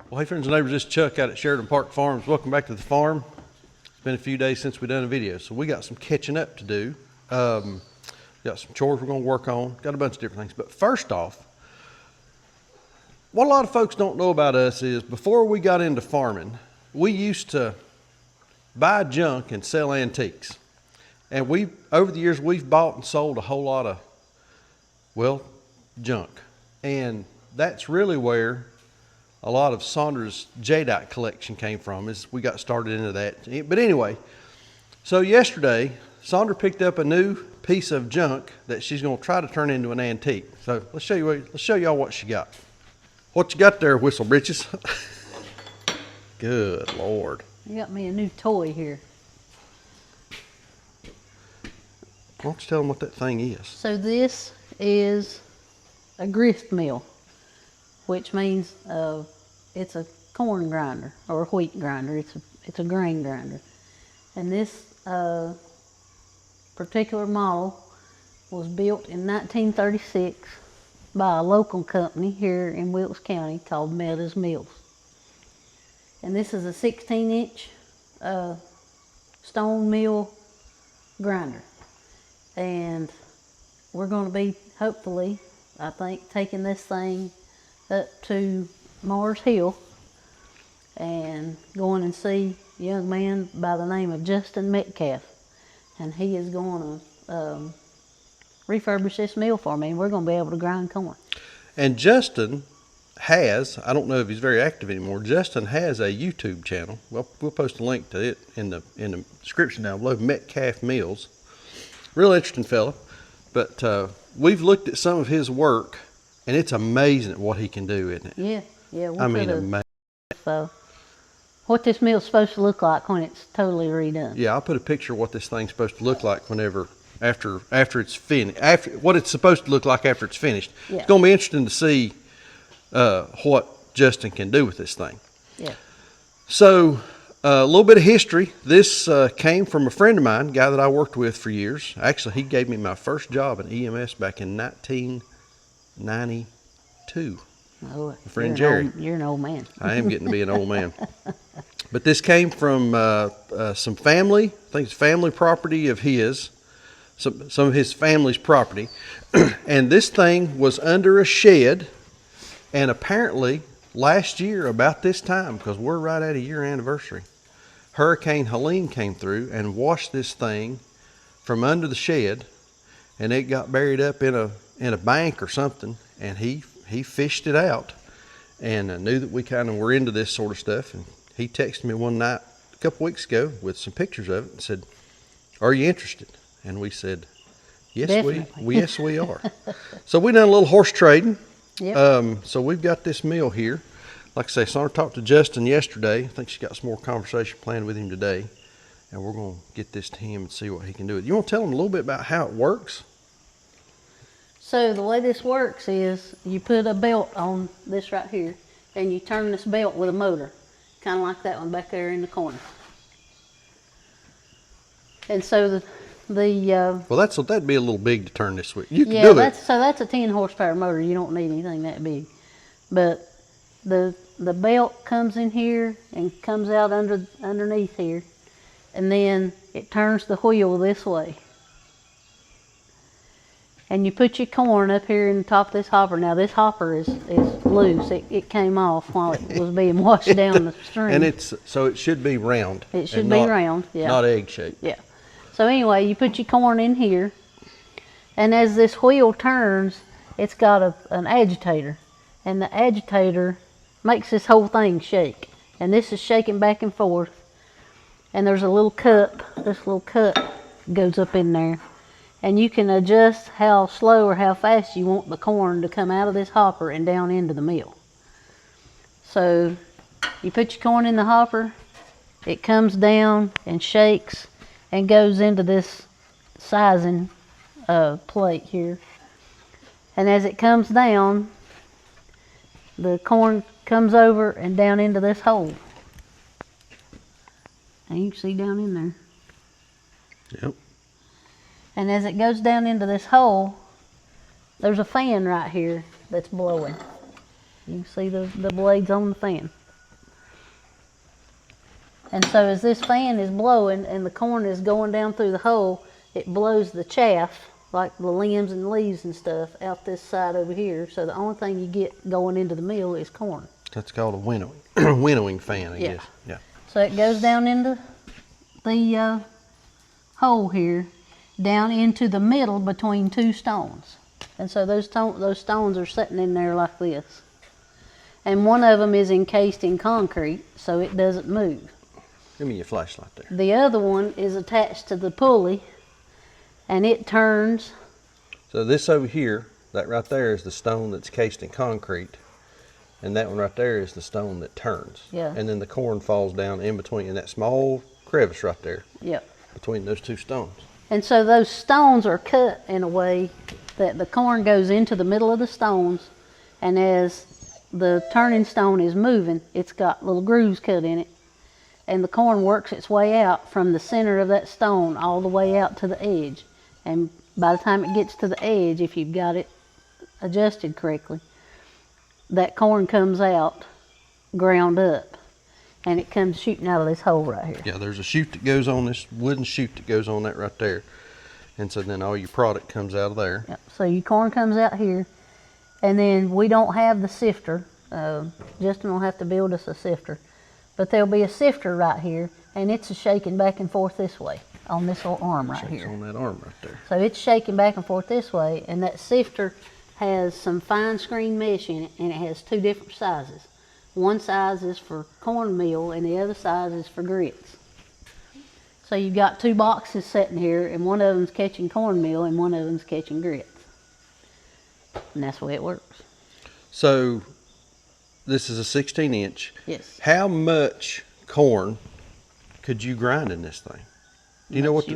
Well, hey friends and neighbors, this is Chuck out at Sheridan Park Farms. Welcome back to the farm. It's been a few days since we've done a video, so we got some catching up to do. Got some chores we're going to work on, got a bunch of different things. But first off, what a lot of folks don't know about us is before we got into farming, we used to buy junk and sell antiques. And over the years, we've bought and sold a whole lot of, well, junk. And that's really where a lot of Saunders' jadeite collection came from, is we got started into that. But anyway, so yesterday, Sandra picked up a new piece of junk that she's going to try to turn into an antique. So let's show y'all what she got. What you got there, Whistle Britches? Good Lord. You got me a new toy here. Why don't you tell them what that thing is? So this is a grist mill, which means it's a corn grinder or a wheat grinder. It's a grain grinder. And this particular model was built in 1936 by a local company here in Wilkes County called Meadows Mills. And this is a 16-inch stone mill grinder. And we're going to be, hopefully, I think, taking this thing up to Mars Hill and going and see a young man by the name of Justin Metcalf. And he is going to refurbish this mill for me, and we're going to be able to grind corn. And Justin has, I don't know if he's very active anymore, Justin has a YouTube channel. Well, we'll post a link to it in the description down below, Metcalf Mills. Real interesting fella. But we've looked at some of his work, and it's amazing at what he can do, isn't it? Yeah. I mean, amazing. So, what this mill's supposed to look like when it's totally redone. Yeah, I'll put a picture of what this thing's supposed to look like after it's finished. What it's supposed to look like after it's finished. Yeah. It's going to be interesting to see what Justin can do with this thing. Yeah. So, a little bit of history. This came from a friend of mine, a guy that I worked with for years. Actually, he gave me my first job in EMS back in 1992. Oh, my friend Jerry. You're an old man. I am getting to be an old man. But this came from some family, I think it's family property of his, some of his family's property. And this thing was under a shed, and apparently last year about this time, because we're right at a year anniversary, Hurricane Helene came through and washed this thing from under the shed, and it got buried up in a bank or something, and he fished it out, and I knew that we kind of were into this sort of stuff, and he texted me one night a couple weeks ago with some pictures of it and said, "Are you interested?" And we said, "Yes, yes, we are." So we done a little horse trading. Yep. So we've got this mill here. Like I say, Sandra talked to Justin yesterday. I think she's got some more conversation planned with him today, and we're going to get this to him and see what he can do with it. You want to tell him a little bit about how it works? So the way this works is you put a belt on this right here, and you turn this belt with a motor, kind of like that one back there in the corner. And so well, that'd be a little big to turn this with. You can do it. So that's a 10 horsepower motor. You don't need anything that big. But the belt comes in here and comes out underneath here, and then it turns the wheel this way. And you put your corn up here in the top of this hopper. Now this hopper is loose. It came off while it was being washed down the stream. And so it should be round. It should be round, yeah. Not egg shaped. Yeah. So anyway, you put your corn in here, and as this wheel turns, it's got an agitator, and the agitator makes this whole thing shake. And this is shaking back and forth, and there's a little cup. This little cup goes up in there, and you can adjust how slow or how fast you want the corn to come out of this hopper and down into the mill. So you put your corn in the hopper, it comes down and shakes and goes into this sizing plate here. And as it comes down, the corn comes over and down into this hole. And you can see down in there. Yep. And as it goes down into this hole, there's a fan right here that's blowing. You can see the blades on the fan. And so as this fan is blowing and the corn is going down through the hole, it blows the chaff, like the limbs and leaves and stuff, out this side over here. So the only thing you get going into the mill is corn. That's called a winnowing winnowing fan, I guess. Yeah. So it goes down into the hole here, down into the middle between two stones. And so those stones are sitting in there like this. And one of them is encased in concrete, so it doesn't move. Give me your flashlight there. The other one is attached to the pulley, and it turns. So this over here, that right there is the stone that's cased in concrete, and that one right there is the stone that turns. Yeah. And then the corn falls down in between, in that small crevice right there. Yep. Between those two stones. And so those stones are cut in a way that the corn goes into the middle of the stones, and as the turning stone is moving, it's got little grooves cut in it, and the corn works its way out from the center of that stone all the way out to the edge. And by the time it gets to the edge, if you've got it adjusted correctly, that corn comes out ground up, and it comes shooting out of this hole right here. Yeah, there's a chute that goes on, this wooden chute that goes on that right there. And so then all your product comes out of there. Yep. So your corn comes out here, and then we don't have the sifter. Justin will have to build us a sifter. But there'll be a sifter right here, and it's shaking back and forth this way on this little arm right here. On that arm right there. So it's shaking back and forth this way, and that sifter has some fine screen mesh in it, and it has two different sizes. One size is for cornmeal, and the other size is for grits. So you've got two boxes sitting here, and one of them's catching cornmeal, and one of them's catching grits. And that's the way it works. So this is a 16-inch. Yes. How much corn could you grind in this thing? Do you know what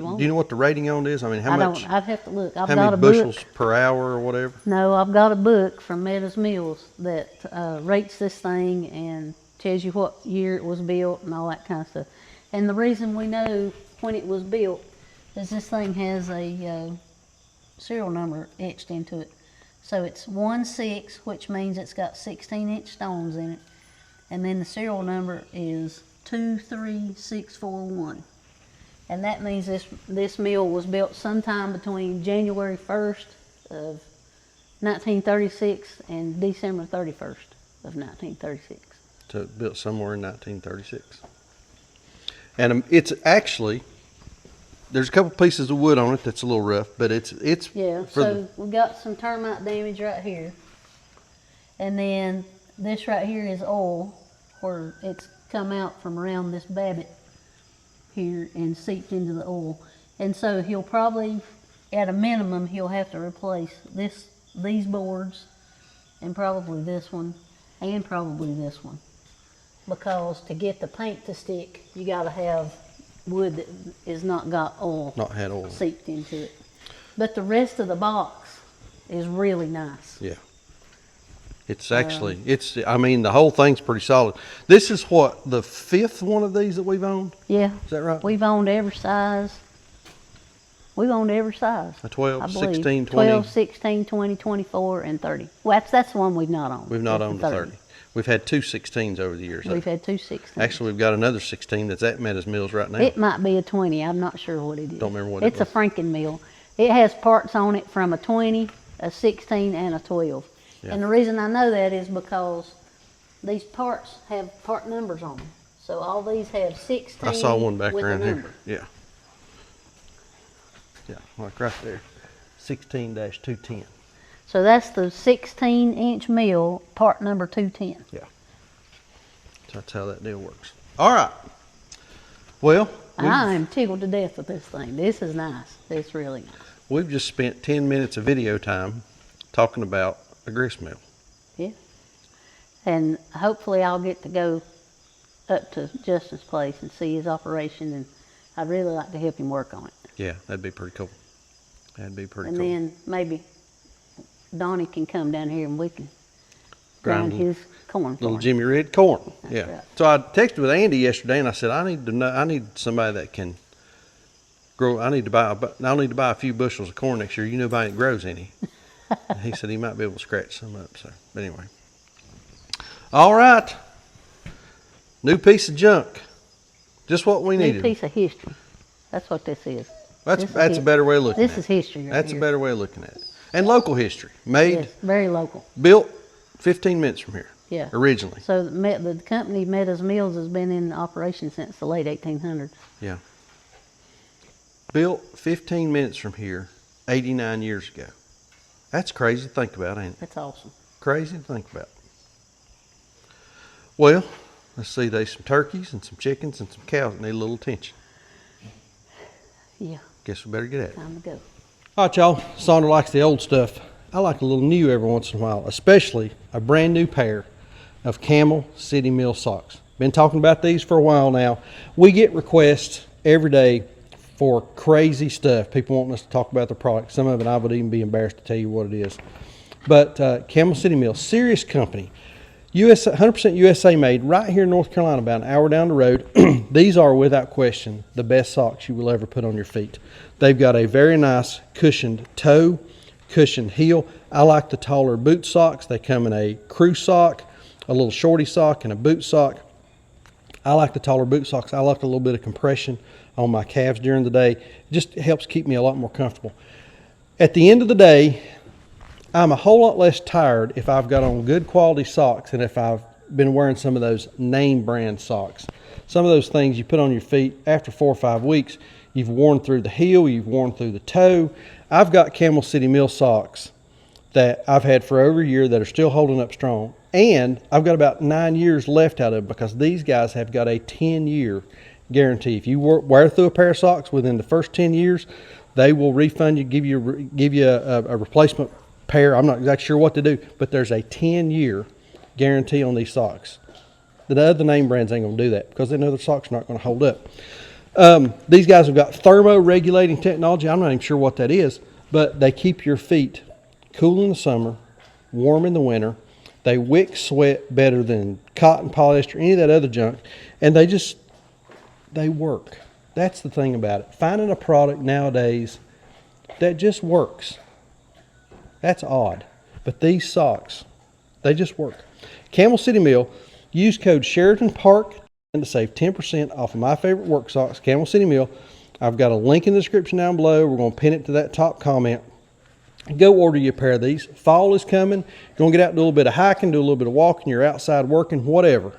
the rating on it is? I mean, how much? I'd have to look. I've how got many a bushels book. per hour or whatever? No, I've got a book from Meadows Mills that rates this thing and tells you what year it was built and all that kind of stuff. And the reason we know when it was built is this thing has a serial number etched into it. So it's 1-6, which means it's got 16-inch stones in it. And then the serial number is 23641. And that means this mill was built sometime between January 1st of 1936 and December 31st of 1936. So it built somewhere in 1936. And it's actually, there's a couple pieces of wood on it that's a little rough, but it's yeah. So we got some termite damage right here, and then this right here is oil, where it's come out from around this babbitt here and seeped into the oil. And so he'll probably, at a minimum, he'll have to replace these boards, and probably this one, and probably this one, because to get the paint to stick, you got to have wood that is not got oil, not had oil seeped into it. But the rest of the box is really nice. Yeah. It's actually, I mean, the whole thing's pretty solid. This is what, the 5th one of these that we've owned? Yeah. Is that right? We've owned every size. We've owned every size. A 12, I believe. 16, 20. 12, 16, 20, 24, and 30. Well, that's the one we've not owned. We've not owned the 30. We've had 2 16s over the years. We've had 2 16s. Actually, we've got another 16 that's at Meadows Mills right now. It might be a 20. I'm not sure what it is. Don't remember what it was. It's a Franken mill. It has parts on it from a 20, a 16, and a 12. Yeah. And the reason I know that is because these parts have part numbers on them. So all these have 16. I saw one back with around a here. number. Yeah. Yeah, like right there. 16-210. So that's the 16-inch mill, part number 210. Yeah. So that's how that deal works. All right. Well, I am tickled to death with this thing. This is nice. It's really nice. We've just spent 10 minutes of video time talking about a grist mill. Yeah. And hopefully I'll get to go up to Justin's place and see his operation, and I'd really like to help him work on it. Yeah, that'd be pretty cool. That'd be pretty and cool. And then maybe Donnie can come down here and we can grind his corn for little him. Jimmy Red corn. That's yeah. right. So I texted with Andy yesterday and I said, I need somebody that can grow. I'll need to buy a few bushels of corn next year. You know, nobody that grows any. He said he might be able to scratch some up. So, but anyway. All right. New piece of junk. Just what we Neat needed. piece of history. That's what this is. That's a better way of looking at it. This is history right That's here. a better way of looking at it. And local history. Made, Yes, very local. built 15 minutes from here. Yeah. Originally. So the company Meadows Mills has been in operation since the late 1800s. Yeah. Built 15 minutes from here 89 years ago. That's crazy to think about, ain't it? That's awesome. Crazy to think about. Well, let's see, there's some turkeys and some chickens and some cows that need a little attention. Yeah, Guess we better get at it. time to go. All right, y'all. Sandra likes the old stuff. I like a little new every once in a while, especially a brand new pair of Camel City Mill socks. Been talking about these for a while now. We get requests every day for crazy stuff. People wanting us to talk about the product. Some of it I would even be embarrassed to tell you what it is. But Camel City Mill, serious company. 100% USA made right here in North Carolina, about an hour down the road. These are, without question, the best socks you will ever put on your feet. They've got a very nice cushioned toe, cushioned heel. I like the taller boot socks. They come in a crew sock, a little shorty sock, and a boot sock. I like the taller boot socks. I like a little bit of compression on my calves during the day. It just helps keep me a lot more comfortable. At the end of the day, I'm a whole lot less tired if I've got on good quality socks than if I've been wearing some of those name brand socks. Some of those things you put on your feet after 4 or 5 weeks, you've worn through the heel, you've worn through the toe. I've got Camel City Mill socks that I've had for over a year that are still holding up strong. And I've got about 9 years left out of them because these guys have got a 10-year guarantee. If you wear through a pair of socks within the first 10 years, they will refund you, give you a replacement pair. I'm not exactly sure what to do, but there's a 10-year guarantee on these socks. The other name brands ain't going to do that because they know the socks are not going to hold up. These guys have got thermo-regulating technology. I'm not even sure what that is, but they keep your feet cool in the summer, warm in the winter. They wick sweat better than cotton, polyester, any of that other junk, and they work. That's the thing about it. Finding a product nowadays that just works. That's odd. But these socks, they just work. Camel City Mill, use code Sheraton Park to save 10% off of my favorite work socks, Camel City Mill. I've got a link in the description down below. We're going to pin it to that top comment. Go order you a pair of these. Fall is coming. You're going to get out and do a little bit of hiking, do a little bit of walking. You're outside working, whatever.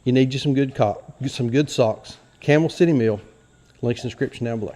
You need you some good socks. Camel City Mill. Links in the description down below.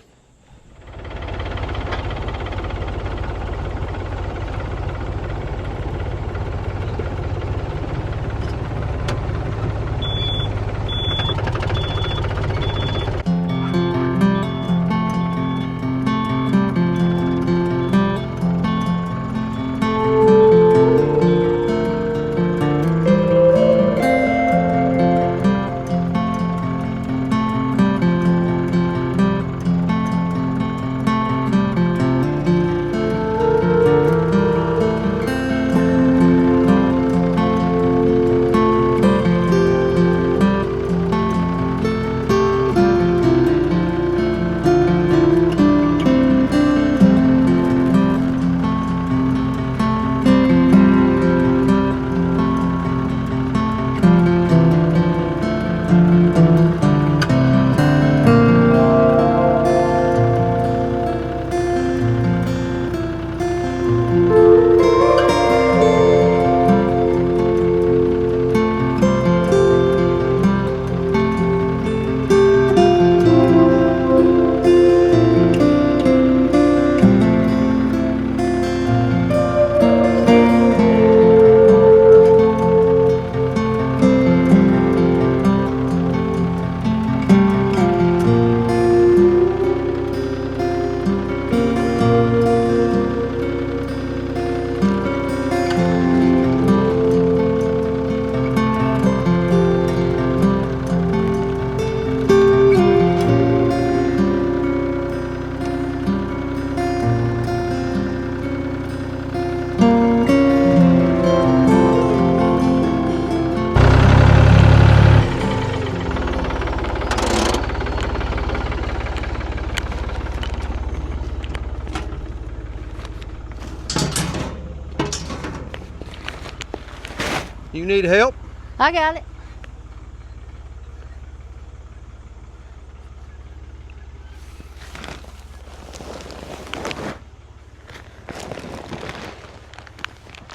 You need help? I got it.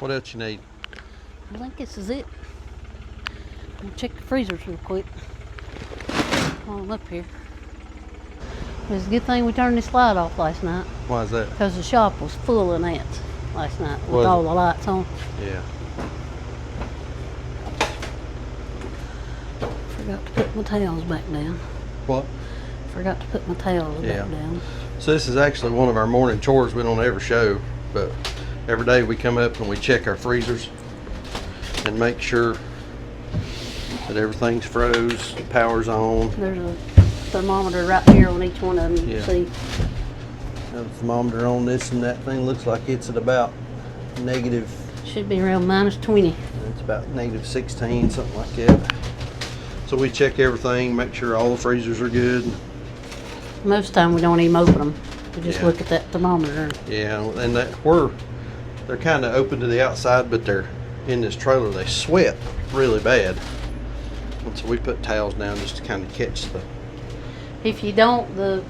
What else you need? I think this is it. I'm gonna check the freezers real quick while I'm up here. It's a good thing we turned this light off last night Why is that? because the shop was full of ants last night with Was it? all the lights on. Yeah. Forgot to put my towels back down. What? Forgot to put my towels Yeah. back down. So this is actually one of our morning chores we don't ever show, but every day we come up and we check our freezers and make sure that everything's froze, the power's on. There's a thermometer right here on each one of them. You Yeah. see, Got a thermometer on this, and that thing looks like it's at about negative, should be around -20. it's about negative 16, something like that. So we check everything, make sure all the freezers are good. Most of the time we don't even open them. We just Yeah. look at that thermometer. Yeah, and they're kind of open to the outside, but they're in this trailer. They sweat really bad, and so we put towels down just to kind of catch the. If you don't, the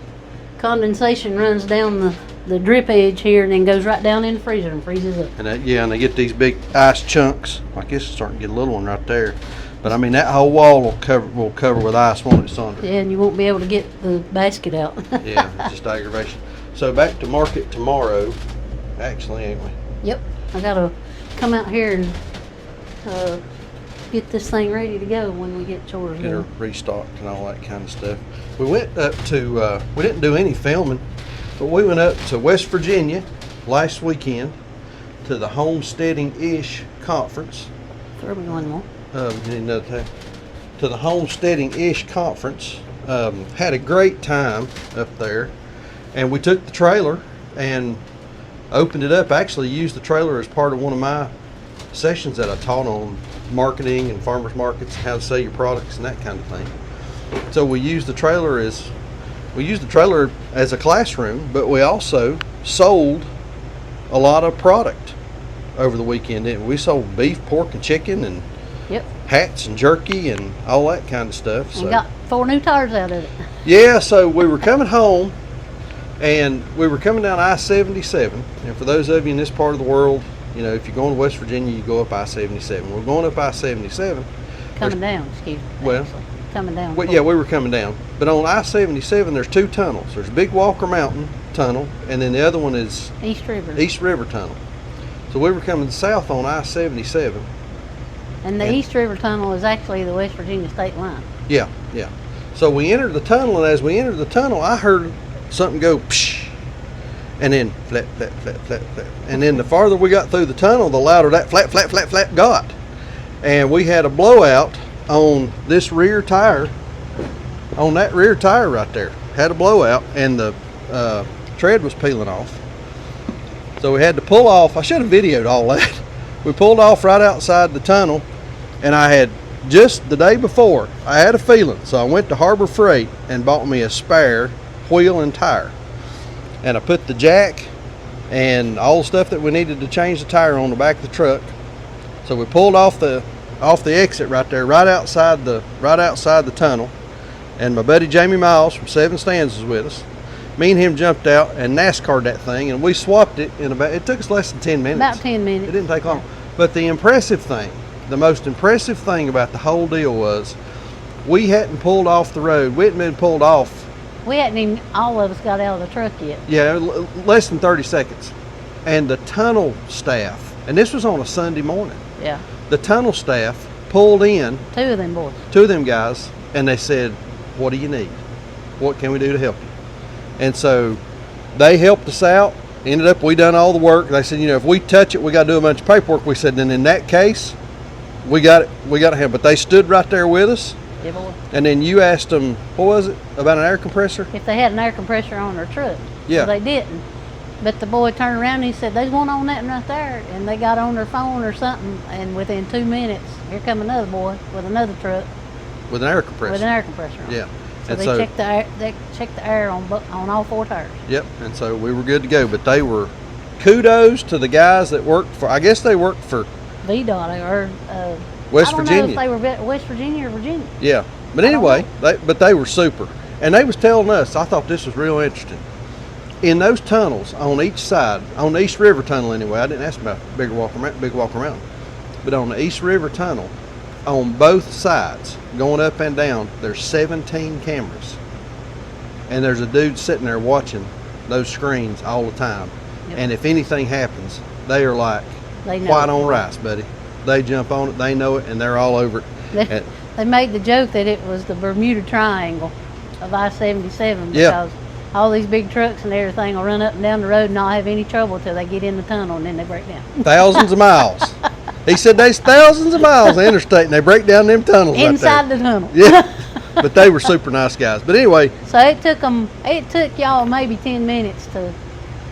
condensation runs down the drip edge here and then goes right down in the freezer and freezes up. And and they get these big ice chunks. Like this is starting to get a little one right there, but I mean that whole wall will cover with ice, won't it, Sandra? Yeah, and you won't be able to get the basket out. Yeah, it's just aggravation. So back to market tomorrow, actually, ain't we? Yep, I gotta come out here and get this thing ready to go when we get chores Get her done. restocked and all that kind of stuff. We went up to, we didn't do any filming, but we went up to West Virginia last weekend to the Homesteading-ish conference. Throw me one more. You need another tab. To the Homesteading-ish conference. Had a great time up there, and we took the trailer and opened it up. Actually used the trailer as part of one of my sessions that I taught on marketing and farmers markets, how to sell your products and that kind of thing. So we used the trailer as a classroom, but we also sold a lot of product over the weekend. We sold beef, pork, and chicken, and Yep, hats and jerky and all that kind of stuff. and got 4 new tires out of it. Yeah, so we were coming home, and we were coming down I-77. And for those of you in this part of the world, you know, if you're going to West Virginia, you go up I-77. We're going up I-77. Coming down, excuse me. Well, actually. Coming down. Well, yeah, we were coming down. But on I-77, there's 2 tunnels. There's Big Walker Mountain Tunnel, and then the other one is East River. East River Tunnel. So we were coming south on I-77. And the and- East River Tunnel is actually the West Virginia state line. Yeah, yeah. So we entered the tunnel, and as we entered the tunnel, I heard something go psh, and then flat, flat, flat, flat, flat. And then the farther we got through the tunnel, the louder that flat, flat, flat, flat got. And we had a blowout on this rear tire, on that rear tire right there. Had a blowout, and the tread was peeling off. So we had to pull off. I should have videoed all that. We pulled off right outside the tunnel, and I had just the day before, I had a feeling, so I went to Harbor Freight and bought me a spare wheel and tire. And I put the jack and all the stuff that we needed to change the tire on the back of the truck. So we pulled off the exit right there, right outside the tunnel. And my buddy Jamie Miles from Seven Stands was with us. Me and him jumped out and NASCAR'd that thing, and we swapped it it took us less than 10 minutes. About 10 minutes. It didn't take long. But the most impressive thing about the whole deal was we hadn't pulled off the road. We hadn't been pulled off. We hadn't even, all of us got out of the truck yet. Yeah, less than 30 seconds. And the tunnel staff, and this was on a Sunday morning, Yeah. the tunnel staff pulled in 2 of them boys. 2 of them guys, and they said, "What do you need? What can we do to help you?" And so they helped us out. Ended up, we done all the work. They said, you know, if we touch it, we got to do a bunch of paperwork. We said, then in that case, we got to have. But they stood right there with us. Yeah, boy. And then you asked them, what was it, about an air compressor? If they had an air compressor on their truck. Yeah. They didn't. But the boy turned around and he said, there's one on that one right there. And they got on their phone or something. And within 2 minutes, here come another boy with another truck With an air compressor. with an air compressor on. Yeah. So And they checked the air. They checked the air on all 4 tires. Yep. And so we were good to go. But they were, kudos to the guys that worked for, I guess they worked for VDOT or West I don't Virginia. know if they were West Virginia or Virginia. Yeah, but I don't anyway, they were super, and they was telling us. I thought this was real interesting. in those tunnels on each side, on the East River Tunnel anyway, I didn't ask about Big Walker Mountain, but on the East River Tunnel, on both sides, going up and down, there's 17 cameras. And there's a dude sitting there watching those screens all the time. Yep. And if anything happens, they are like white on rice, buddy. They jump on it, they know it, and they're all over it. They made the joke that it was the Bermuda Triangle of I-77 because all these big trucks and everything will run up and down the road and not have any trouble till they get in the tunnel and then they break down. Thousands of miles. He said there's thousands of miles of interstate and they break down them tunnels inside right there. the tunnel. Yeah, but they were super nice guys. But anyway. So it took y'all maybe 10 minutes to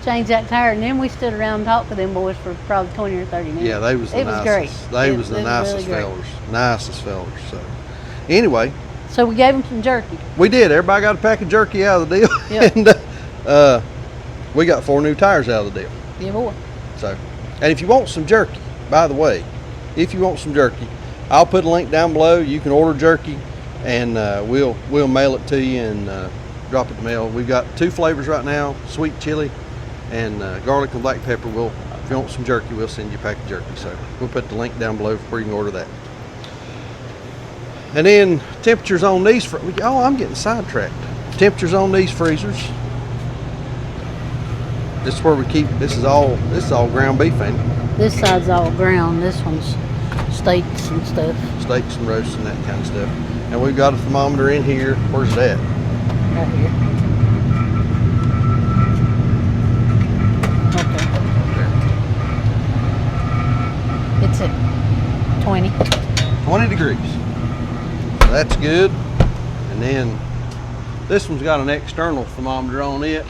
change that tire, and then we stood around and talked to them boys for probably 20 or 30 minutes. Yeah, they was the nicest. They was the nicest fellers. Nicest fellers. So anyway. So we gave them some jerky. We did. Everybody got a pack of jerky out of the deal. Yep. And we got 4 new tires out of the deal. Yeah, boy. So, and if you want some jerky, by the way, if you want some jerky, I'll put a link down below. You can order jerky, and we'll mail it to you and drop it in the mail. We've got 2 flavors right now: sweet chili and garlic and black pepper. If you want some jerky, we'll send you a pack of jerky. So we'll put the link down below where you can order that. And then temperatures on these, I'm getting sidetracked. Temperatures on these freezers. This is where we keep, this is all ground beef, ain't it? This side's all ground, this one's steaks and stuff. Steaks and roasts and that kind of stuff. And we've got a thermometer in here. Where's that? Right here. Okay. It's at 20. 20 degrees. So that's good. And then this one's got an external thermometer on it,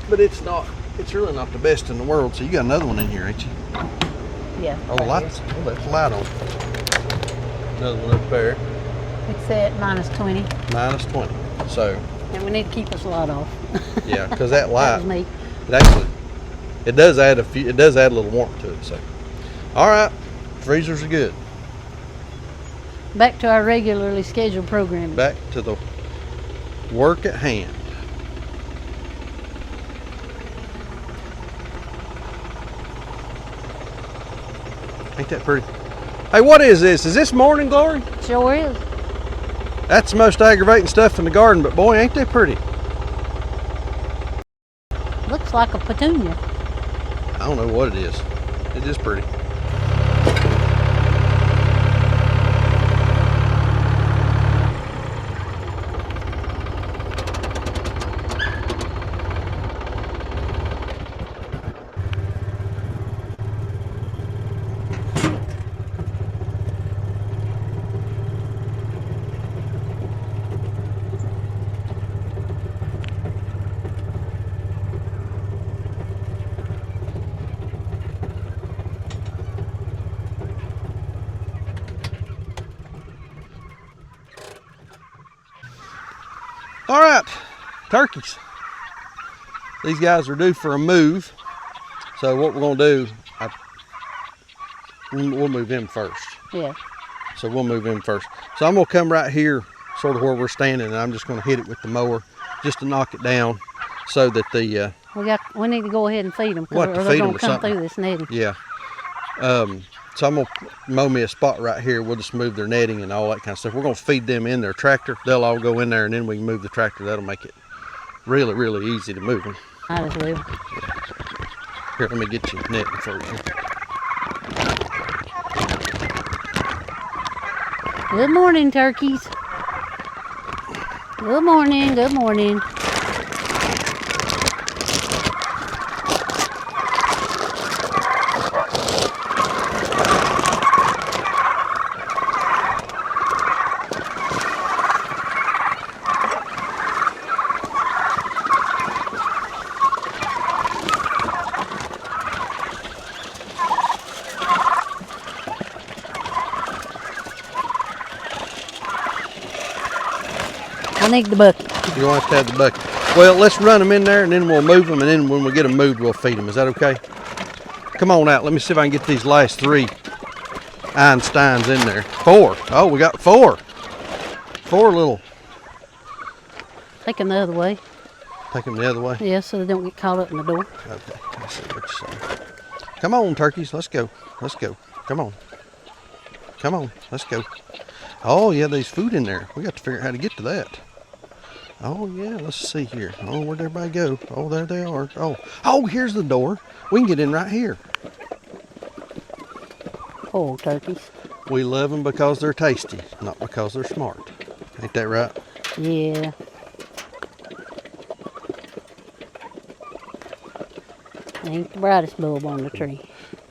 but it's really not the best in the world. So you got another one in here, ain't you? Yeah. Oh, the lights. Oh, that's the light on. Another one up there. It's at -20. -20. So. And we need to keep this light off. Yeah, because that light. That was me. It does add a little warmth to it. So, all right, freezers are good. Back to our regularly scheduled programming. Back to the work at hand. Ain't that pretty? Hey, what is this? Is this morning glory? Sure is. That's the most aggravating stuff in the garden, but boy, ain't that pretty. Looks like a petunia. I don't know what it is. It's just pretty. All right, turkeys. These guys are due for a move. So what we're gonna do, we'll move them first. Yeah. So we'll move them first. So I'm gonna come right here, sort of where we're standing, and I'm just gonna hit it with the mower just to knock it down so that the... we need to go ahead and feed them, we'll or they're gonna come through this netting. Yeah. So I'm gonna mow me a spot right here. We'll just move their netting and all that kind of stuff. We're gonna feed them in their tractor. They'll all go in there, and then we can move the tractor. That'll make it really, really easy to move them. Might as well. Here, let me get you netting for you. Good morning, turkeys. Good morning, good morning. I need the bucket. You want to have the bucket. Well, let's run them in there, and then we'll move them, and then when we get them moved, we'll feed them. Is that okay? Come on out. Let me see if I can get these last 3 Einsteins in there. 4. Oh, we got 4. 4 little. Take them the other way. Take them the other way? Yeah, so they don't get caught up in the door. Okay, I see what you're saying. Come on, turkeys, let's go. Let's go. Come on. Come on, let's go. Oh, yeah, there's food in there. We got to figure out how to get to that. Oh, yeah, let's see here. Oh, where'd everybody go? Oh, there they are. Oh, here's the door. We can get in right here. Poor turkeys. We love them because they're tasty, not because they're smart. Ain't that right? Yeah. Ain't the brightest bulb on the tree.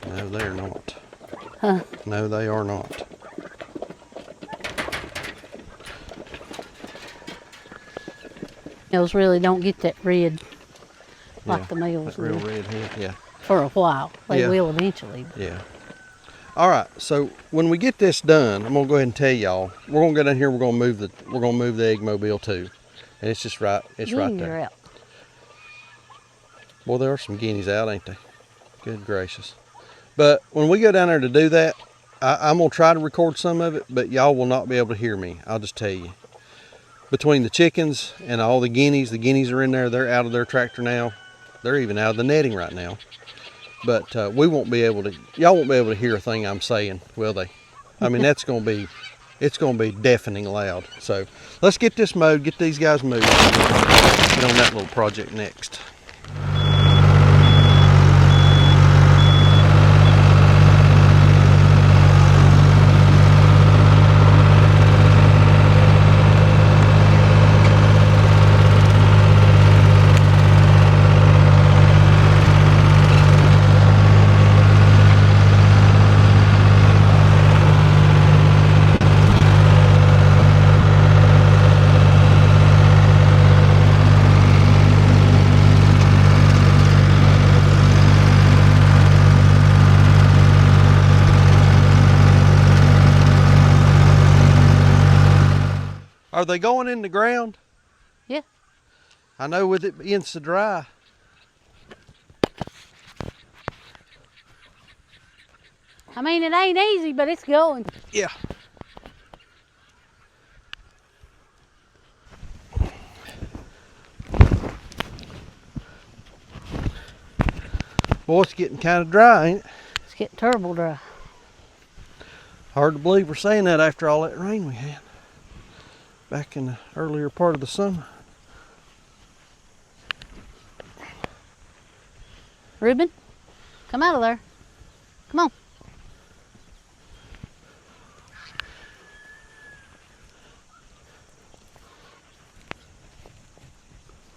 No, they're not. Huh. No, they are not. Those really don't get that red like Yeah, the males that real will. red head, yeah. For a while. They Yeah. will eventually. Yeah. All right. So when we get this done, I'm gonna go ahead and tell y'all. We're gonna go down here. We're gonna move the egg mobile too, and it's just right. It's right Guineas are there. out. Boy, there are some guineas out, ain't they? Good gracious. But when we go down there to do that, I'm gonna try to record some of it, but y'all will not be able to hear me. I'll just tell you. Between the chickens and all the guineas are in there. They're out of their tractor now. They're even out of the netting right now. But we won't be able to. Y'all won't be able to hear a thing I'm saying, will they? I mean, it's gonna be deafening loud. So let's get this mowed, get these guys moved, get on that little project next. Are they going in the ground? Yeah. I know with it being so dry. I mean, it ain't easy, but it's going. Yeah. Boy, it's getting kind of dry, ain't it? It's getting terrible dry. Hard to believe we're saying that after all that rain we had back in the earlier part of the summer. Reuben, come out of there. Come on.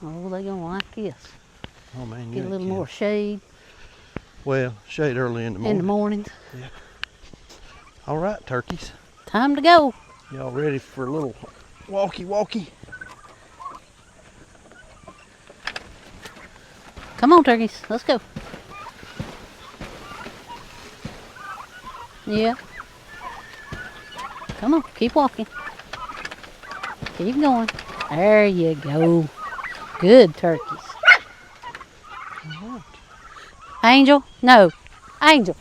Oh, they gonna like this. Oh man, you Get a ain't little kidding. more shade Well, shade early in the morning. in the mornings. All right, turkeys. Time to go. Y'all ready for a little walkie? Come on, turkeys. Let's go. Yeah. Come on, keep walking. Keep going. There you go. Good turkeys. Angel? No. Angel.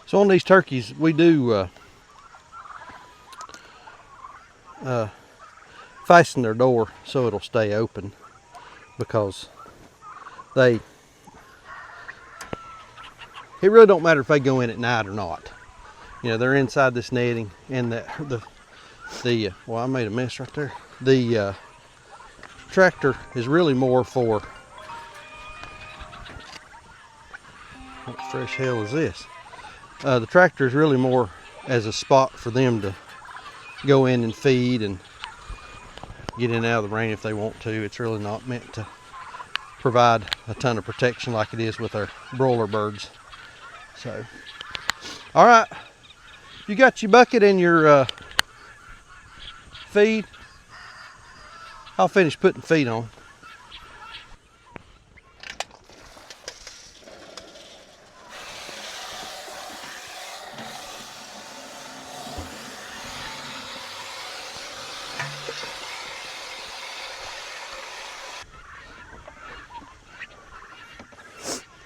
So on these turkeys, we do fasten their door so it'll stay open, because it really don't matter if they go in at night or not. You know, they're inside this netting, and well, I made a mess right there. The tractor is really more for, what fresh hell is this? The tractor is really more as a spot for them to go in and feed and get in and out of the rain if they want to. It's really not meant to provide a ton of protection like it is with our broiler birds. So, all right, you got your bucket and your feed. I'll finish putting feed on.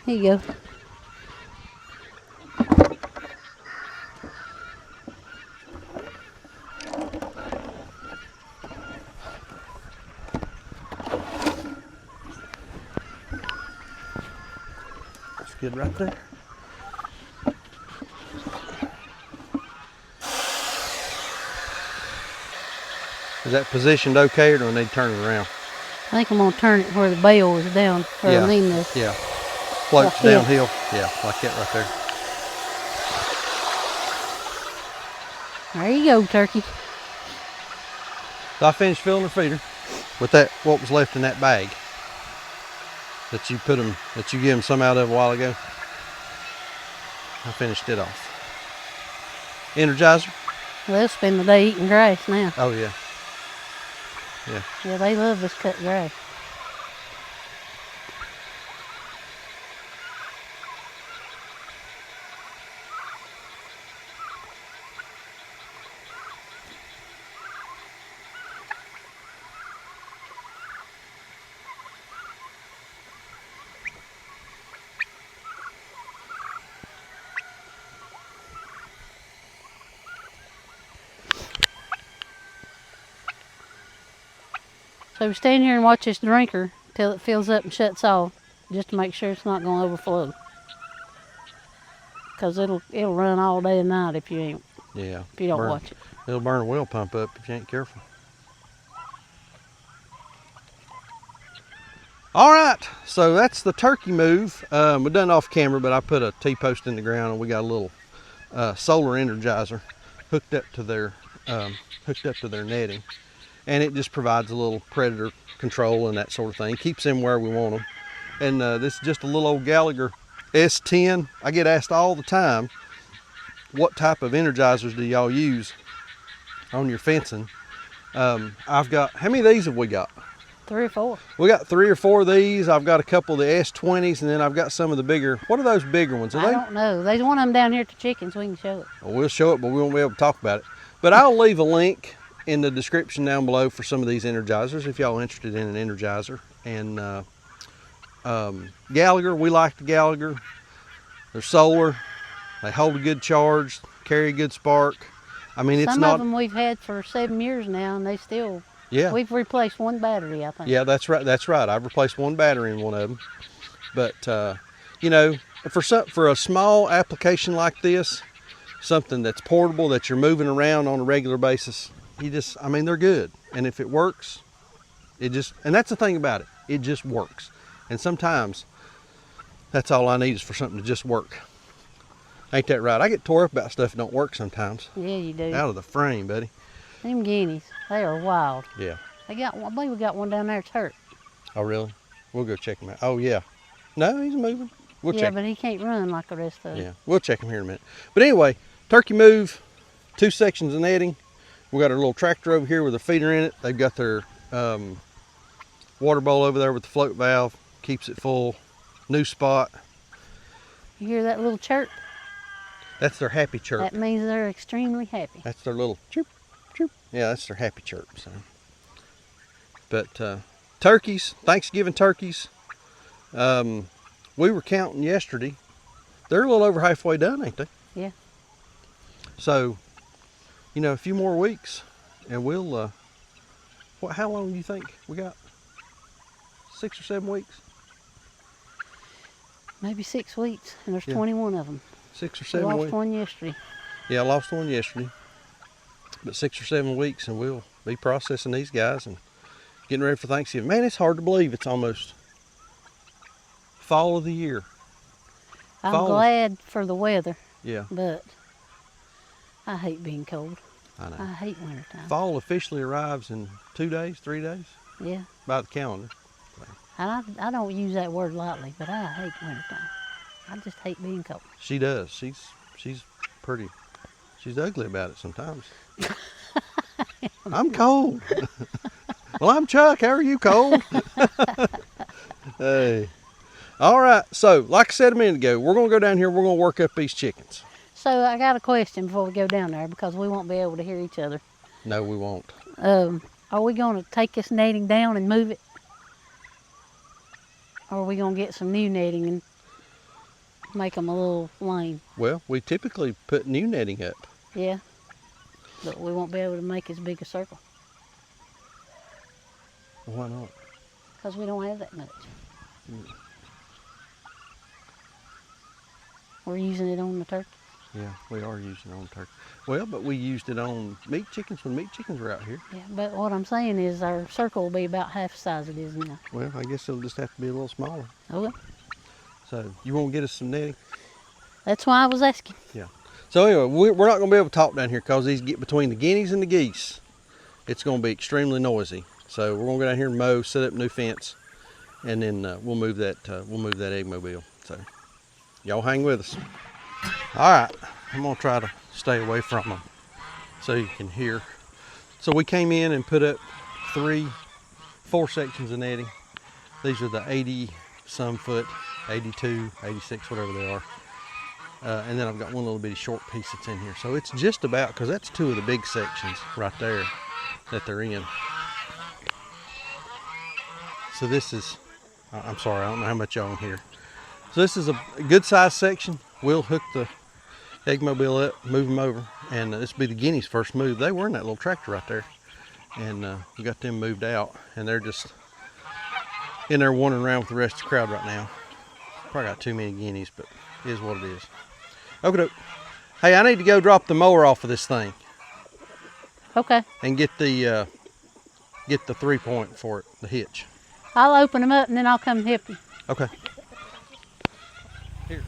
Here you go. That's good right there. Is that positioned okay, or do I need to turn it around? I think I'm gonna turn it where the bell is down. Or Yeah. I mean the Yeah. Floats Like this. downhill. Yeah, like that right there. There you go, turkey. So I finished filling her feeder with that, what was left in that bag that you gave them some out of a while ago. I finished it off. Energizer. They'll spend the day eating grass now. Oh yeah. Yeah. Yeah, they love this cut grass. So we stand here and watch this drinker till it fills up and shuts off, just to make sure it's not going to overflow. Cause it'll run all day and night if you don't watch it. It'll burn a well pump up if you ain't careful. All right, so that's the turkey move. We done it off camera, but I put a T-post in the ground, and we got a little solar energizer hooked up to their netting, and it just provides a little predator control and that sort of thing. Keeps them where we want them. And this is just a little old Gallagher S10. I get asked all the time, what type of energizers do y'all use on your fencing? I've got, how many of these have we got? 3 or 4. We got 3 or 4 of these. I've got a couple of the S20s, and then I've got some of the bigger, what are those bigger ones? I don't know. There's one of them down here at the chickens. We can show it. Well, we'll show it, but we won't be able to talk about it. But I'll leave a link in the description down below for some of these energizers if y'all are interested in an energizer. And Gallagher, we like the Gallagher. They're solar. They hold a good charge, carry a good spark. I mean, it's Some not. of them we've had for 7 years now, and they still. Yeah. We've replaced one battery, I think. Yeah, that's right. That's right. I've replaced one battery in one of them. But you know, for a small application like this, something that's portable that you're moving around on a regular basis, I mean, they're good. And if it works, and that's the thing about it. It just works. And sometimes that's all I need is for something to just work. Ain't that right? I get tore up about stuff that don't work sometimes. Yeah, you do. Out of the frame, buddy. Them guineas, they are wild. Yeah. I believe we got one down there that's hurt. Oh, really? We'll go check him out. Oh, yeah. No, he's moving. We'll Yeah, check. but he can't run like the rest of them. Yeah, we'll check him here in a minute. But anyway, turkey move, 2 sections of netting. We got our little tractor over here with a feeder in it. They've got their water bowl over there with the float valve. Keeps it full. New spot. You hear that little chirp? That's their happy chirp. That means they're extremely happy. That's their little chirp, chirp. Yeah, that's their happy chirp. So. But turkeys, Thanksgiving turkeys, we were counting yesterday. They're a little over halfway done, ain't they? Yeah. So, you know, a few more weeks, and we'll. How long do you think we got? 6 or 7 weeks? Maybe 6 weeks, and there's Yeah. 21 of them. 6 or We 7 lost weeks. one yesterday. Yeah, I lost one yesterday. But 6 or 7 weeks, and we'll be processing these guys and getting ready for Thanksgiving. Man, it's hard to believe it's almost fall of the year. I'm Fall. glad for the weather, Yeah, but I hate being cold. I know. I hate wintertime. Fall officially arrives in 2 days, 3 days Yeah. by the calendar. And I don't use that word lightly, but I hate wintertime. I just hate being cold. She does. She's pretty. She's ugly about it sometimes. I'm cold. Well, I'm Chuck. How are you, cold? Hey. All right. So, like I said a minute ago, we're going to go down here. We're going to work up these chickens. So I got a question before we go down there because we won't be able to hear each other. No, we won't. Are we going to take this netting down and move it? Or are we going to get some new netting? And make them a little lame. Well, we typically put new netting up. Yeah, but we won't be able to make as big a circle Why not? because we don't have that much. We're using it on the turkey. Yeah, we are using it on turkey. Well, but we used it on meat chickens when meat chickens were out here. Yeah, but what I'm saying is our circle will be about half the size it is now. Well, I guess it'll just have to be a little smaller. Okay. So you want to get us some netting? That's why I was asking. Yeah. So anyway, we're not going to be able to talk down here because these get between the guineas and the geese. It's going to be extremely noisy. So we're going to go down here and mow, set up a new fence, and then we'll move that egg mobile. So y'all hang with us. All right, I'm going to try to stay away from them so you can hear. So we came in and put up 4 sections of netting. These are the 80 some foot, 82, 86, whatever they are. And then I've got one little bitty short piece that's in here. So it's just about, because that's 2 of the big sections right there that they're in. So this is, I'm sorry, I don't know how much y'all can hear. So this is a good sized section. We'll hook the egg mobile up, move them over, and this will be the guineas' first move. They were in that little tractor right there, and we got them moved out, and they're just in there wandering around with the rest of the crowd right now. Probably got too many guineas, but it is what it is. Okay, hey, I need to go drop the mower off of this thing Okay. and get the 3-point for it, the hitch. I'll open them up and then I'll come help you. Okay. Here.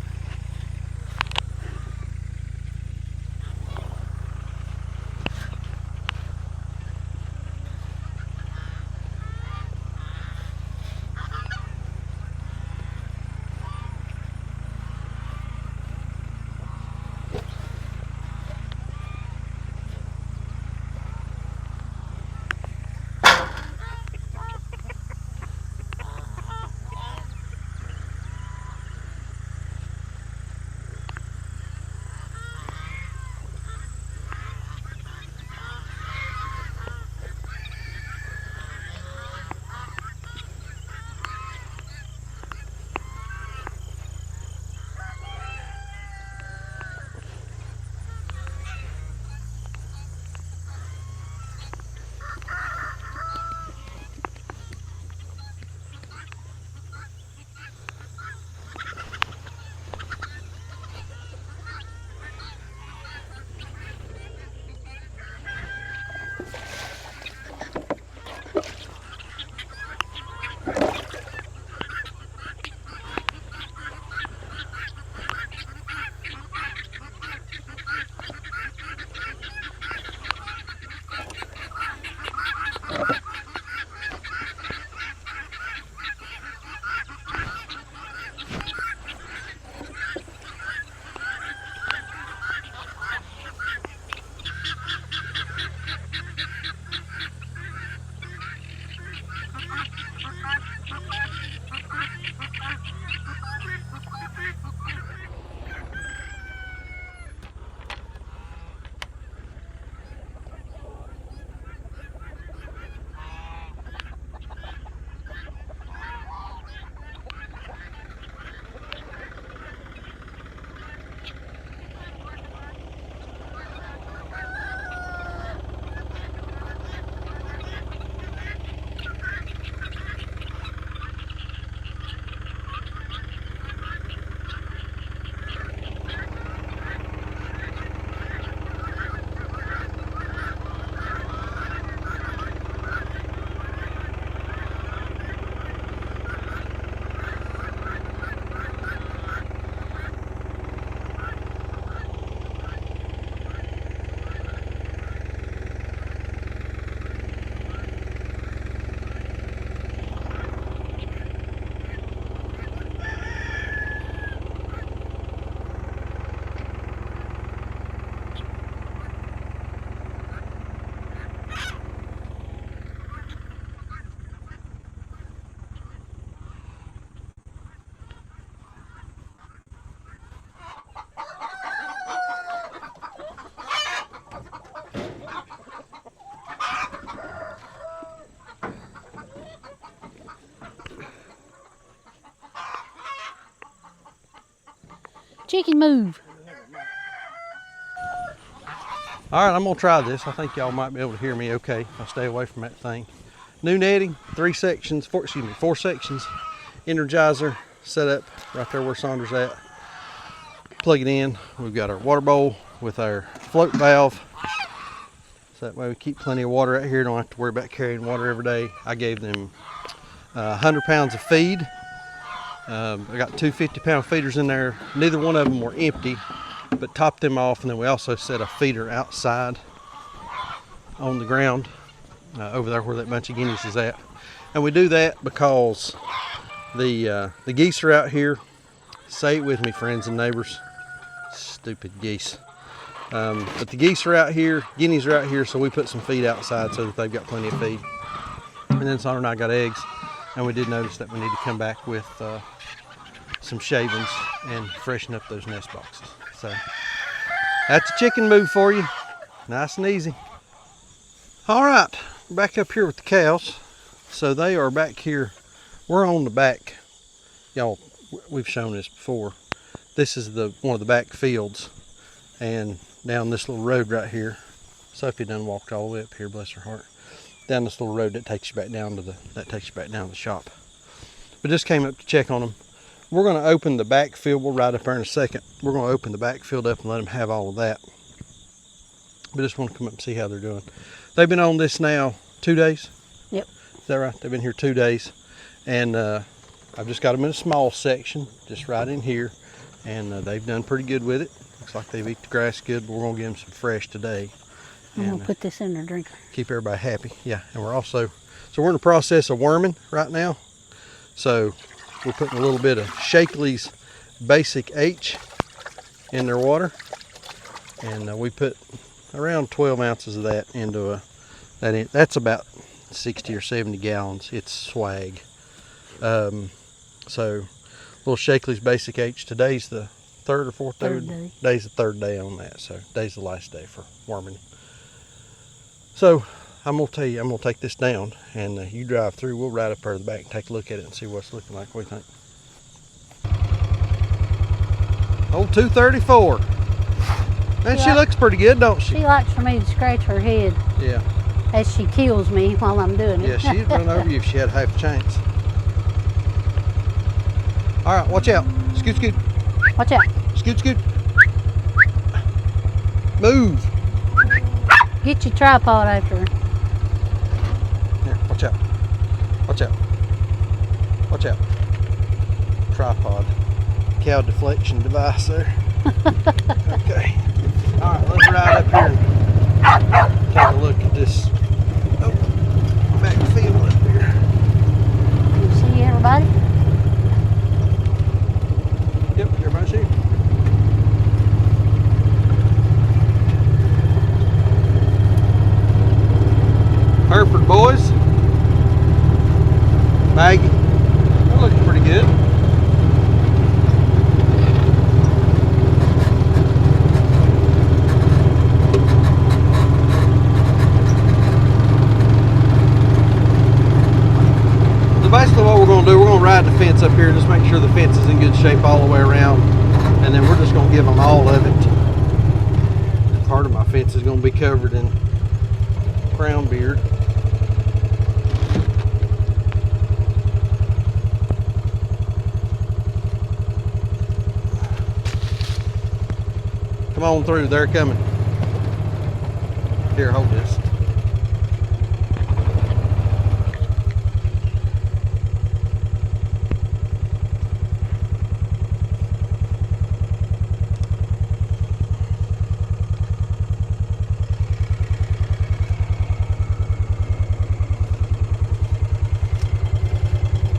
Chicken move. All right, I'm gonna try this. I think y'all might be able to hear me okay if I stay away from that thing. New netting, 4 sections. Energizer set up right there where Saunders at. Plug it in. We've got our water bowl with our float valve. So that way we keep plenty of water out here. Don't have to worry about carrying water every day. I gave them 100 pounds of feed. I got 2 50-pound feeders in there. Neither one of them were empty, but topped them off, and then we also set a feeder outside on the ground over there where that bunch of guineas is at. And we do that because the geese are out here. Say it with me, friends and neighbors. Stupid geese. But the geese are out here, guineas are out here, so we put some feed outside so that they've got plenty of feed. And then Sandra and I got eggs, and we did notice that we need to come back with some shavings and freshen up those nest boxes. So that's a chicken move for you. Nice and easy. All right, we're back up here with the cows. So they are back here. We're on the back. Y'all, we've shown this before. This is one of the back fields, and down this little road right here. Sophie done walked all the way up here, bless her heart. Down this little road that takes you back down to the shop. But just came up to check on them. We're going to open the back field. We'll ride up there in a second. We're going to open the back field up and let them have all of that. But just want to come up and see how they're doing. They've been on this now 2 days. Yep. Is that right? They've been here 2 days, and I've just got them in a small section, just right in here, and they've done pretty good with it. Looks like they've eat the grass good, but we're going to give them some fresh today. I'm going to put this in their drinker. Keep everybody happy. Yeah, and we're in the process of worming right now. So we're putting a little bit of Shakely's Basic H in their water. And we put around 12 ounces of that into that's about 60 or 70 gallons. It's swag. So little Shakely's Basic H. Today's the third or fourth day. Today's the third day on that. So today's the last day for worming. So I'm gonna tell you, I'm gonna take this down, and you drive through. We'll ride up there in the back and take a look at it and see what it's looking like. What do you think? Old 234. And she looks pretty good, don't she? She likes for me to scratch her head. Yeah. As she kills me while I'm doing it. Yeah, she'd run over you if she had half a chance. All right, watch out. Scoot, scoot. Watch out. Scoot, scoot. Move. Get your tripod after her. Here, watch out. Watch out. Watch out. Tripod. Cow deflection device there. Okay. All right, let's ride up here and take a look at this back field up here. See everybody? Yep, everybody's here. Hereford boys. Maggie. That looks pretty good. So basically what we're going to do, we're going to ride the fence up here, just make sure the fence is in good shape all the way around, and then we're just going to give them all of it. Part of my fence is going to be covered in crown beard. Come on through, they're coming. Here, hold this.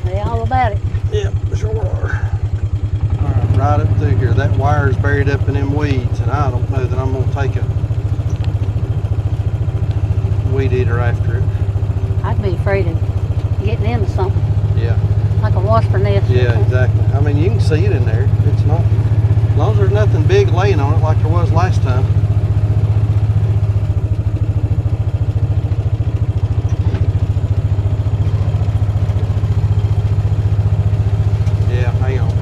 They all about it. Yep, sure are. Alright, right up through here. That wire is buried up in them weeds, and I don't know that I'm going to take a weed eater after it. I'd be afraid of getting into something. Yeah. Like a wasp nest. Yeah, exactly. I mean, you can see it in there. It's not, as long as there's nothing big laying on it like there was last time. Yeah, hang on.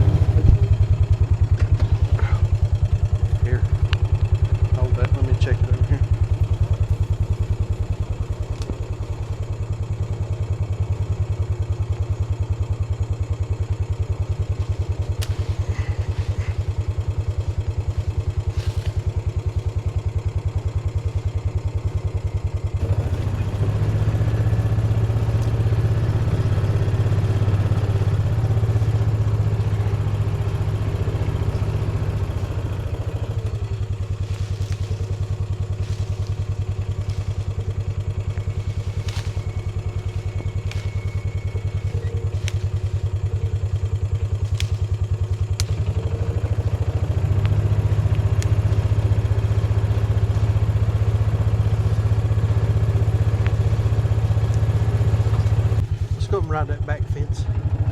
go up and ride that back fence.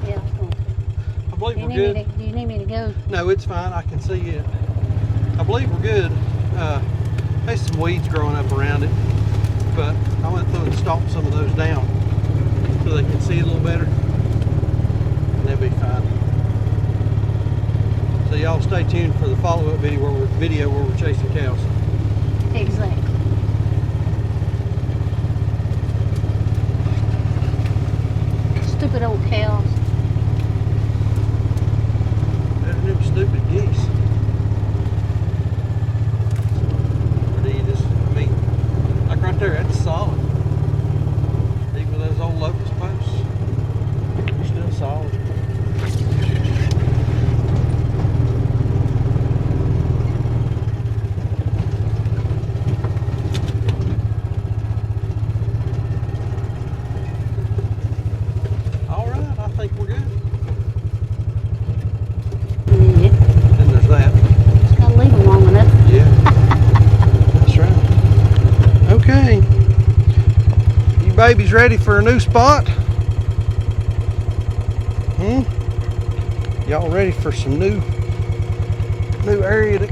Yeah. I believe Do you we're need good. me to, do you need me to go? No, it's fine. I can see it. I believe we're good. There's some weeds growing up around it, but I went through and stalked some of those down so they can see it a little better, and they'll be fine. So y'all stay tuned for the follow-up video where we're chasing cows. Exactly. Stupid old cows. Better than them stupid geese. Or do you just, I mean, like right there, that's solid. Even with those old locust posts, they're still solid. All right, I think we're good. Yeah. Then there's that. Just gotta leave them long enough. Yeah. That's right. Okay. You babies ready for a new spot? Y'all ready for some new area to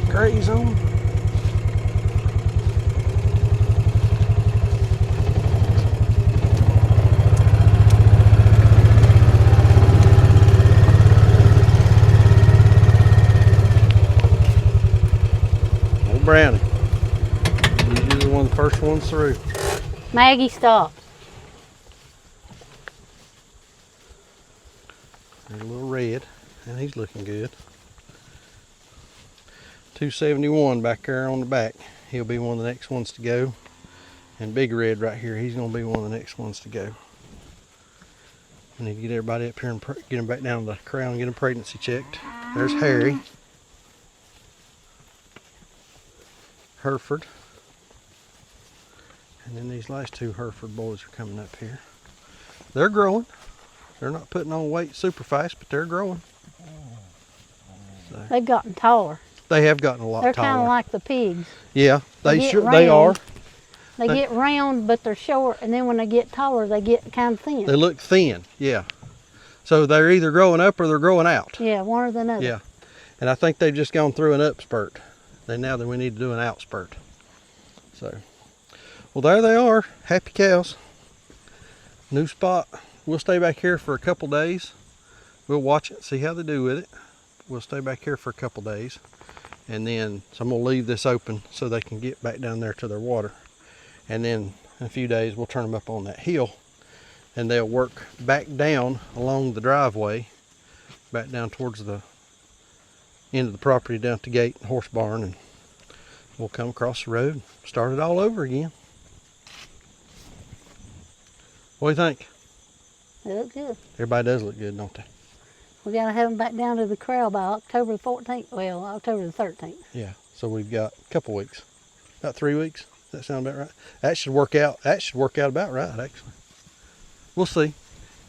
graze on? Old Brownie. You're one of the first ones through. Maggie, stop. There's a little red, and he's looking good. 271 back there on the back. He'll be one of the next ones to go. And Big Red right here, he's going to be one of the next ones to go. I need to get everybody up here and get him back down to the corral and get him pregnancy checked. There's Harry. Hereford. And then these last two Hereford boys are coming up here. They're growing. They're not putting on weight super fast, but they're growing. So, They've gotten taller. they have gotten a lot They're taller. kind of like the pigs. Yeah, They get they are. round. They get round, but they're short, and then when they get taller, they get kind of thin. They look thin, yeah. So they're either growing up or they're growing out. Yeah, one or the other. Yeah, and I think they've just gone through an upspurt. Now that we need to do an outspurt. So, well, there they are, happy cows. New spot. We'll stay back here for a couple days. We'll watch it, see how they do with it. We'll stay back here for a couple days, and then so I'm gonna leave this open so they can get back down there to their water. And then in a few days we'll turn them up on that hill, and they'll work back down along the driveway, back down towards the end of the property, down to the gate and horse barn, and we'll come across the road, start it all over again. What do you think? They look good. Everybody does look good, don't they? We got to have them back down to the corral by October the 14th. Well, October the 13th. Yeah, so we've got a couple weeks, about 3 weeks. Does that sound about right? That should work out. That should work out about right, actually. We'll see.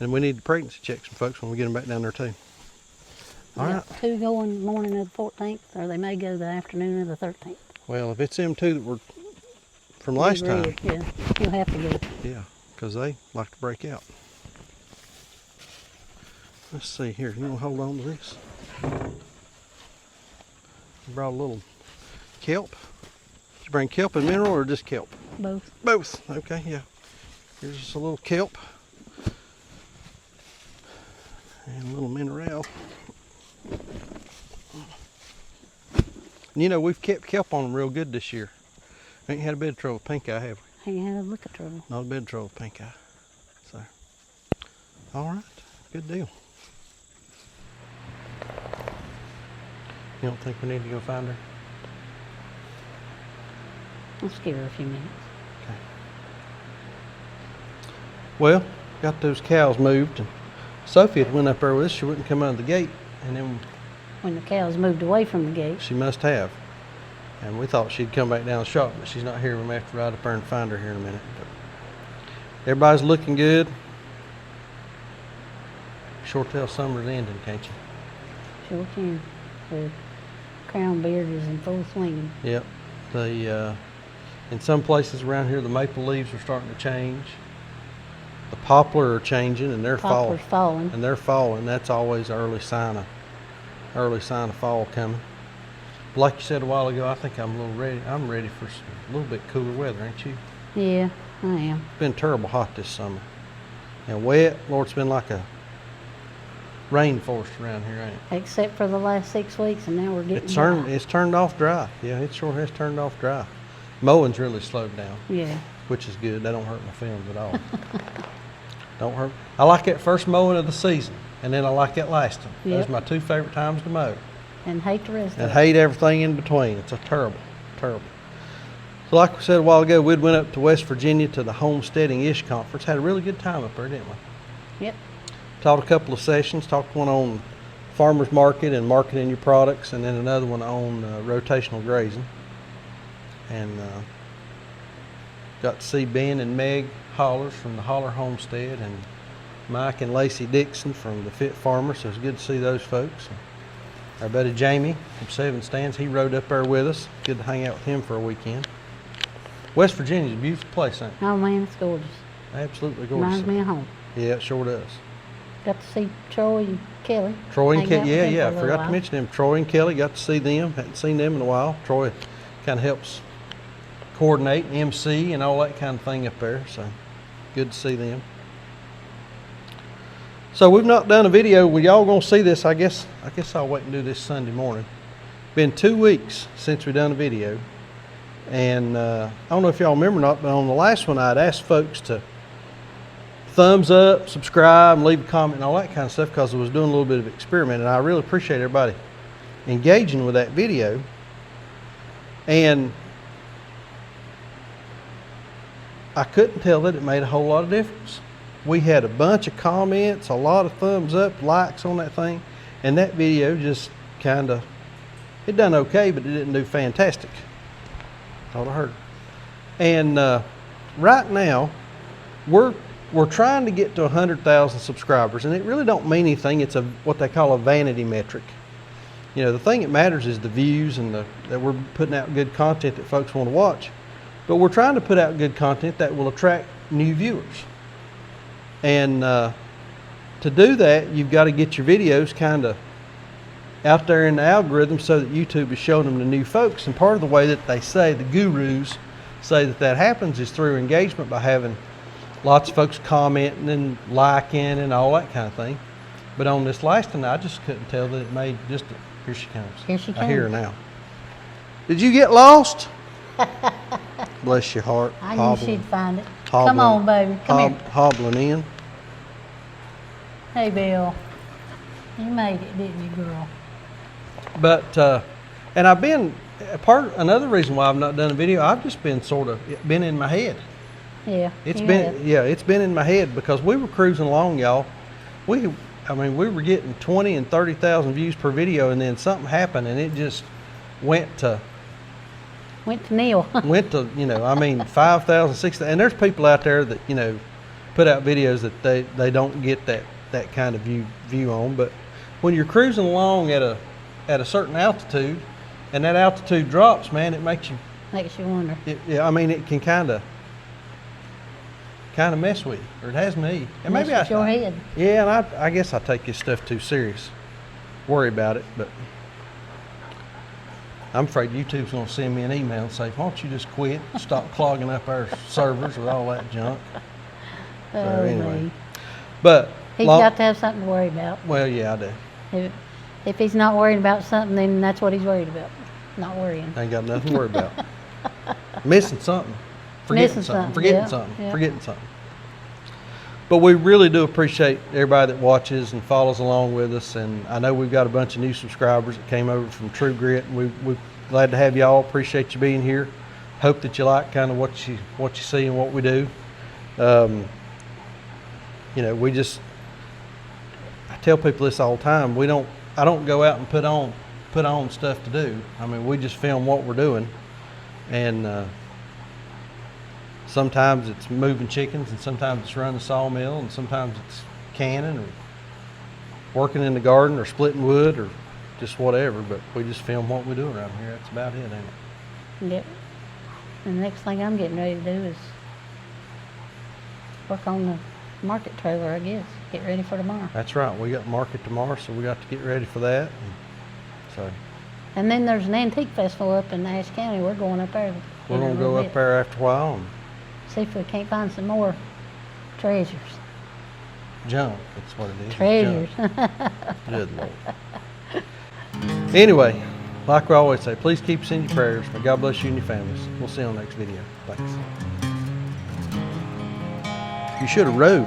And we need to pregnancy check some folks when we get them back down there too. All right. Two going morning of the 14th, or they may go the afternoon of the 13th. Well, if it's them two that were from last time, Yeah, you'll have to go. yeah, because they like to break out. Let's see here. You want to hold on to this? You brought a little kelp. Did you bring kelp and mineral or just kelp? Both. Both. Okay, yeah. Here's just a little kelp and a little mineral. And you know, we've kept kelp on them real good this year. We ain't had a bit of trouble with pink eye, have we? Ain't had a look at trouble. Not a bit of trouble with pink eye. So, all right, good deal. You don't think we need to go find her? Let's give her a few minutes. Okay. Well, got those cows moved, and Sophie had went up there with us. She wouldn't come out of the gate, and then When the cows moved away from the gate. she must have. And we thought she'd come back down the shop, but she's not here. We may have to ride up there and find her here in a minute. But everybody's looking good. Sure tell summer's ending, can't you? Sure can. The crown beard is in full swing. Yep. In some places around here, the maple leaves are starting to change. The poplar are changing and they're Poplar's falling. And they're falling. That's always an early sign of fall coming. But like you said a while ago, I think I'm a little ready. I'm ready for a little bit cooler weather, ain't you? Yeah, I am. It's been terrible hot this summer. And wet. Lord, it's been like a rainforest around here, ain't it? Except for the last 6 weeks, and now we're getting It's turned off dry. Yeah, it sure has turned off dry. Mowing's really slowed down. Yeah. Which is good. That don't hurt my feelings at all. Don't hurt. I like that first mowing of the season, and then I like that last one. Yep. Those are my two favorite times to mow. And hate the rest And of it. hate everything in between. It's a terrible. So like we said a while ago, we'd went up to West Virginia to the Homesteading-ish conference. Had a really good time up there, didn't we? Yep. Taught a couple of sessions. Talked one on farmers market and marketing your products, and then another one on rotational grazing. And got to see Ben and Meg Hollers from the Holler Homestead, and Mike and Lacey Dixon from the Fit Farmer. So it's good to see those folks. Our buddy Jamie from Seven Stands, he rode up there with us. Good to hang out with him for a weekend. West Virginia's a beautiful place, ain't it? Oh man, it's gorgeous. Absolutely gorgeous. Reminds me of home. Yeah, it sure does. Got to see Troy and Kelly. Troy and Hang out Kelly, with them yeah. for a I little forgot to while. mention them. Troy and Kelly, got to see them. Hadn't seen them in a while. Troy kind of helps coordinate, MC, and all that kind of thing up there. So good to see them. So we've not done a video. Well, y'all gonna see this? I guess I'll wait and do this Sunday morning. Been 2 weeks since we done a video, and I don't know if y'all remember or not, but on the last one I'd asked folks to thumbs up, subscribe, and leave a comment and all that kind of stuff because I was doing a little bit of experiment, and I really appreciate everybody engaging with that video. And I couldn't tell that it made a whole lot of difference. We had a bunch of comments, a lot of thumbs up, likes on that thing, and that video just kind of, it done okay, but it didn't do fantastic. Thought I heard. And right now, we're trying to get to 100,000 subscribers, and it really don't mean anything. It's what they call a vanity metric. You know, the thing that matters is the views and that we're putting out good content that folks want to watch. But we're trying to put out good content that will attract new viewers. And to do that, you've got to get your videos kind of out there in the algorithm so that YouTube is showing them to new folks. And part of the way that they say, the gurus say that happens is through engagement, by having lots of folks commenting and liking and all that kind of thing. But on this last one, I just couldn't tell that it made just a, here she comes. Here she I hear her comes. now. Did you get lost? Bless your heart. I knew she'd find it. Hobbling. Come on, baby. Come here. Hobbling in. Hey, Bill. You made it, didn't you, girl? But and I've been another reason why I've not done a video. I've just been been in my head. Yeah. It's you been have. it's been in my head because we were cruising along, y'all. We were getting 20 and 30,000 views per video, and then something happened, and it just went to Neil. 5,000, 6,000. And there's people out there that put out videos that they don't get that kind of view on. But when you're cruising along at a certain altitude, and that altitude drops, man, it makes you wonder. it can kind of mess with you, or it has me. And Mess with your head. Yeah, and I guess I take this stuff too serious. Worry about it, but I'm afraid YouTube's going to send me an email and say, why don't you just quit, stop clogging up our servers with all that junk. So anyway, Me. but He's got to have something to worry about. Well, yeah, I do. If he's not worried about something, then that's what he's worried about. Not worrying. I ain't got nothing to worry about. Missing something. Forgetting something. Forgetting something. But we really do appreciate everybody that watches and follows along with us. And I know we've got a bunch of new subscribers that came over from True Grit. And we're glad to have y'all. Appreciate you being here. Hope that you like kind of what you see and what we do. I tell people this all the time. I don't go out and put on stuff to do. We just film what we're doing. And sometimes it's moving chickens, and sometimes it's running a sawmill, and sometimes it's canning or working in the garden or splitting wood or just whatever. But we just film what we do around here. That's about it, ain't it? Yep. And the next thing I'm getting ready to do is work on the market trailer, I guess. Get ready for tomorrow. That's right. We got market tomorrow, so we got to get ready for that. So And then there's an antique festival up in Nash County. We're going up there. we're in a gonna little go bit. up there after a while and See if we can't find some more treasures. junk. That's what it is. Treasures. Junk. Good Lord. Anyway, like we always say, please keep us in your prayers. May God bless you and your families. We'll see you on the next video. Thanks. You should have rode.